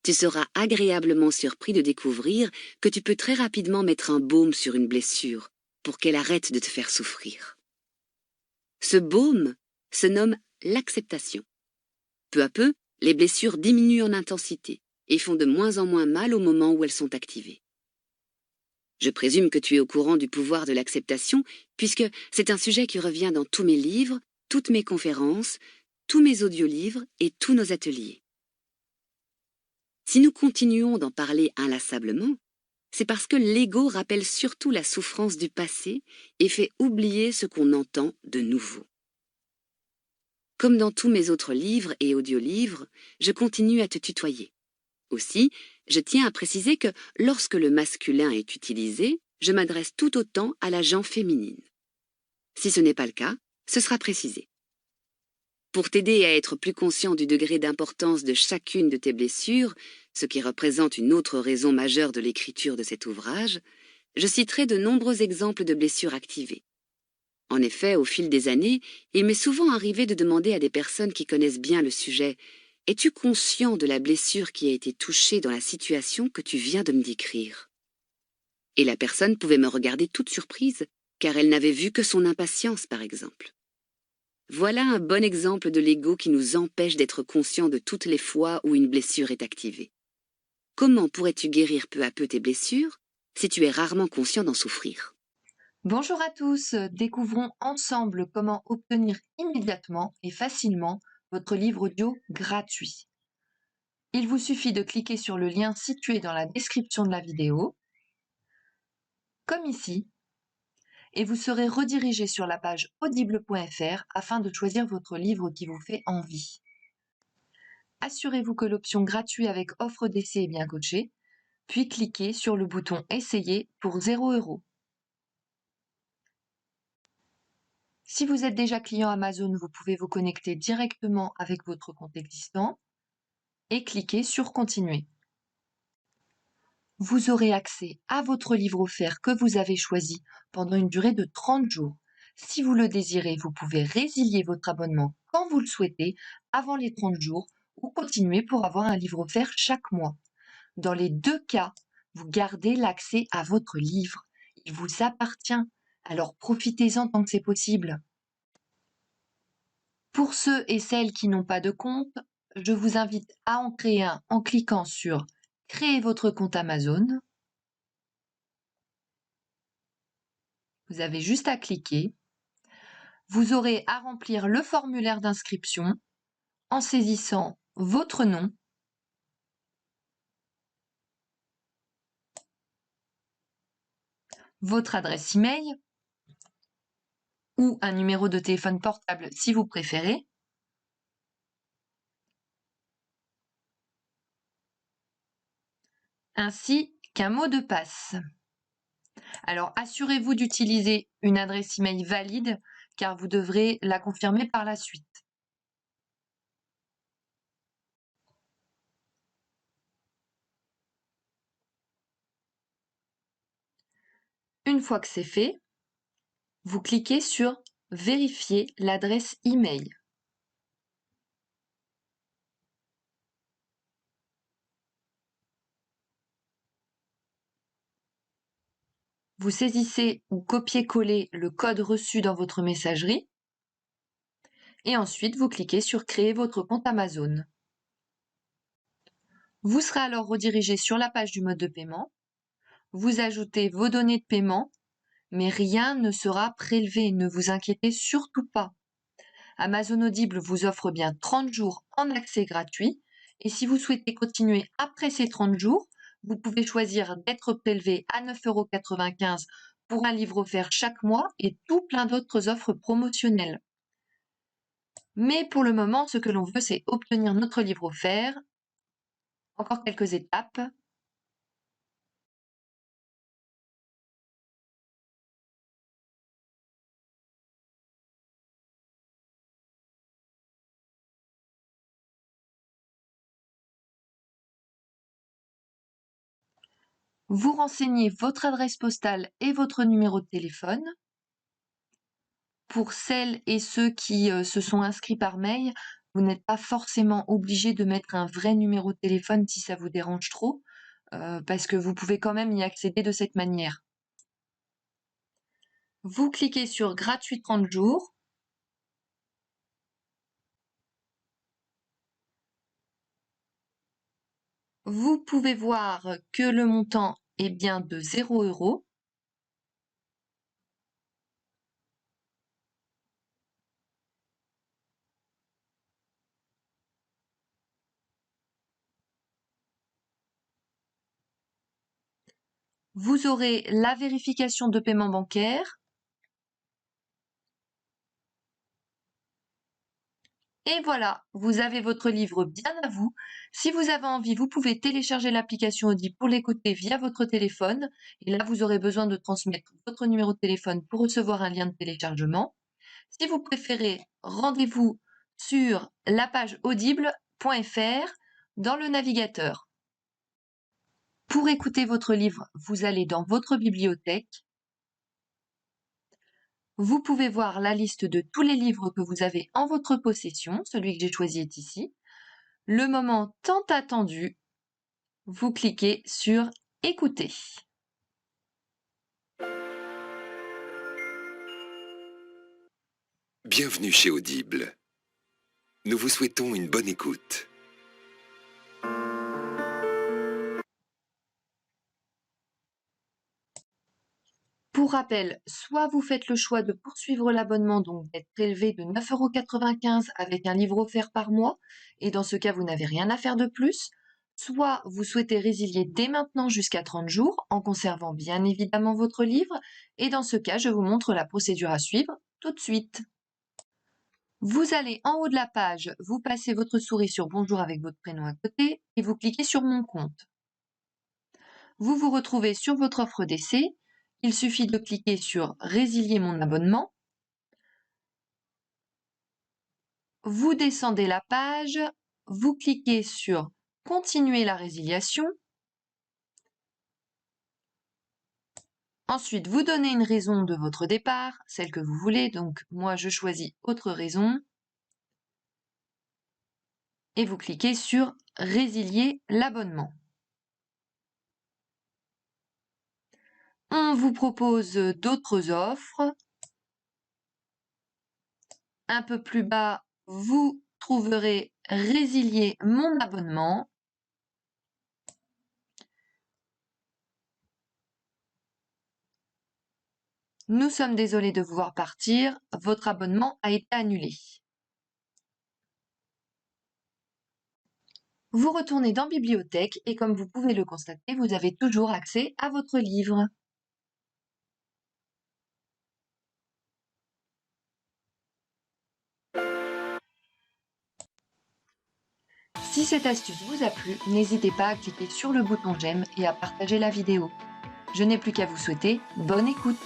Tu seras agréablement surpris de découvrir que tu peux très rapidement mettre un baume sur une blessure pour qu'elle arrête de te faire souffrir. Ce baume se nomme l'acceptation. Peu à peu, les blessures diminuent en intensité et font de moins en moins mal au moment où elles sont activées. Je présume que tu es au courant du pouvoir de l'acceptation, puisque c'est un sujet qui revient dans tous mes livres, toutes mes conférences, tous mes audiolivres et tous nos ateliers. Si nous continuons d'en parler inlassablement, c'est parce que l'ego rappelle surtout la souffrance du passé et fait oublier ce qu'on entend de nouveau. Comme dans tous mes autres livres et audiolivres, je continue à te tutoyer. Aussi, je tiens à préciser que lorsque le masculin est utilisé, je m'adresse tout autant à la gent féminine. Si ce n'est pas le cas, ce sera précisé. Pour t'aider à être plus conscient du degré d'importance de chacune de tes blessures, ce qui représente une autre raison majeure de l'écriture de cet ouvrage, je citerai de nombreux exemples de blessures activées. En effet, au fil des années, il m'est souvent arrivé de demander à des personnes qui connaissent bien le sujet « Es-tu conscient de la blessure qui a été touchée dans la situation que tu viens de me décrire ?» Et la personne pouvait me regarder toute surprise, car elle n'avait vu que son impatience, par exemple. Voilà un bon exemple de l'ego qui nous empêche d'être conscients de toutes les fois où une blessure est activée. Comment pourrais-tu guérir peu à peu tes blessures si tu es rarement conscient d'en souffrir ? Bonjour à tous, découvrons ensemble comment obtenir immédiatement et facilement votre livre audio gratuit. Il vous suffit de cliquer sur le lien situé dans la description de la vidéo, comme ici, et vous serez redirigé sur la page audible.fr afin de choisir votre livre qui vous fait envie. Assurez-vous que l'option gratuit avec offre d'essai est bien cochée, puis cliquez sur le bouton Essayer pour 0 €. Si vous êtes déjà client Amazon, vous pouvez vous connecter directement avec votre compte existant et cliquer sur Continuer. Vous aurez accès à votre livre offert que vous avez choisi pendant une durée de 30 jours. Si vous le désirez, vous pouvez résilier votre abonnement quand vous le souhaitez avant les 30 jours ou continuer pour avoir un livre offert chaque mois. Dans les deux cas, vous gardez l'accès à votre livre. Il vous appartient, alors profitez-en tant que c'est possible. Pour ceux et celles qui n'ont pas de compte, je vous invite à en créer un en cliquant sur « Créer votre compte Amazon ». Vous avez juste à cliquer. Vous aurez à remplir le formulaire d'inscription en saisissant votre nom, votre adresse email ou un numéro de téléphone portable si vous préférez, ainsi qu'un mot de passe. Alors assurez-vous d'utiliser une adresse email valide car vous devrez la confirmer par la suite. Une fois que c'est fait, vous cliquez sur « Vérifier l'adresse email ». Vous saisissez ou copiez-collez le code reçu dans votre messagerie et ensuite vous cliquez sur « Créer votre compte Amazon ». Vous serez alors redirigé sur la page du mode de paiement. Vous ajoutez vos données de paiement, mais rien ne sera prélevé, ne vous inquiétez surtout pas. Amazon Audible vous offre bien 30 jours en accès gratuit et si vous souhaitez continuer après ces 30 jours, vous pouvez choisir d'être prélevé à 9,95 € pour un livre offert chaque mois et tout plein d'autres offres promotionnelles. Mais pour le moment, ce que l'on veut, c'est obtenir notre livre offert. Encore quelques étapes. Vous renseignez votre adresse postale et votre numéro de téléphone. Pour celles et ceux qui se sont inscrits par mail, Vous n'êtes pas forcément obligé de mettre un vrai numéro de téléphone si ça vous dérange trop, parce que vous pouvez quand même y accéder de cette manière. Vous cliquez sur gratuit 30 jours. Vous pouvez voir que le montant est bien de 0 €. Vous aurez la vérification de paiement bancaire. Et voilà, vous avez votre livre bien à vous. Si vous avez envie, vous pouvez télécharger l'application Audible pour l'écouter via votre téléphone. Et là, vous aurez besoin de transmettre votre numéro de téléphone pour recevoir un lien de téléchargement. Si vous préférez, rendez-vous sur la page audible.fr dans le navigateur. Pour écouter votre livre, vous allez dans votre bibliothèque. Vous pouvez voir la liste de tous les livres que vous avez en votre possession. Celui que j'ai choisi est ici. Le moment tant attendu, vous cliquez sur Écouter. Bienvenue chez Audible. Nous vous souhaitons une bonne écoute. Pour rappel, soit vous faites le choix de poursuivre l'abonnement, donc d'être prélevé de 9,95 € avec un livre offert par mois, et dans ce cas, vous n'avez rien à faire de plus, soit vous souhaitez résilier dès maintenant jusqu'à 30 jours, en conservant bien évidemment votre livre, et dans ce cas, je vous montre la procédure à suivre tout de suite. Vous allez en haut de la page, vous passez votre souris sur Bonjour avec votre prénom à côté, et vous cliquez sur Mon compte. Vous vous retrouvez sur votre offre d'essai. Il suffit de cliquer sur Résilier mon abonnement. Vous descendez la page, vous cliquez sur Continuer la résiliation. Ensuite, vous donnez une raison de votre départ, celle que vous voulez. Donc, moi, je choisis Autre raison. Et vous cliquez sur Résilier l'abonnement. On vous propose d'autres offres. Un peu plus bas, vous trouverez Résilier mon abonnement. Nous sommes désolés de vous voir partir, votre abonnement a été annulé. Vous retournez dans Bibliothèque et comme vous pouvez le constater, vous avez toujours accès à votre livre. Si cette astuce vous a plu, n'hésitez pas à cliquer sur le bouton j'aime et à partager la vidéo. Je n'ai plus qu'à vous souhaiter bonne écoute.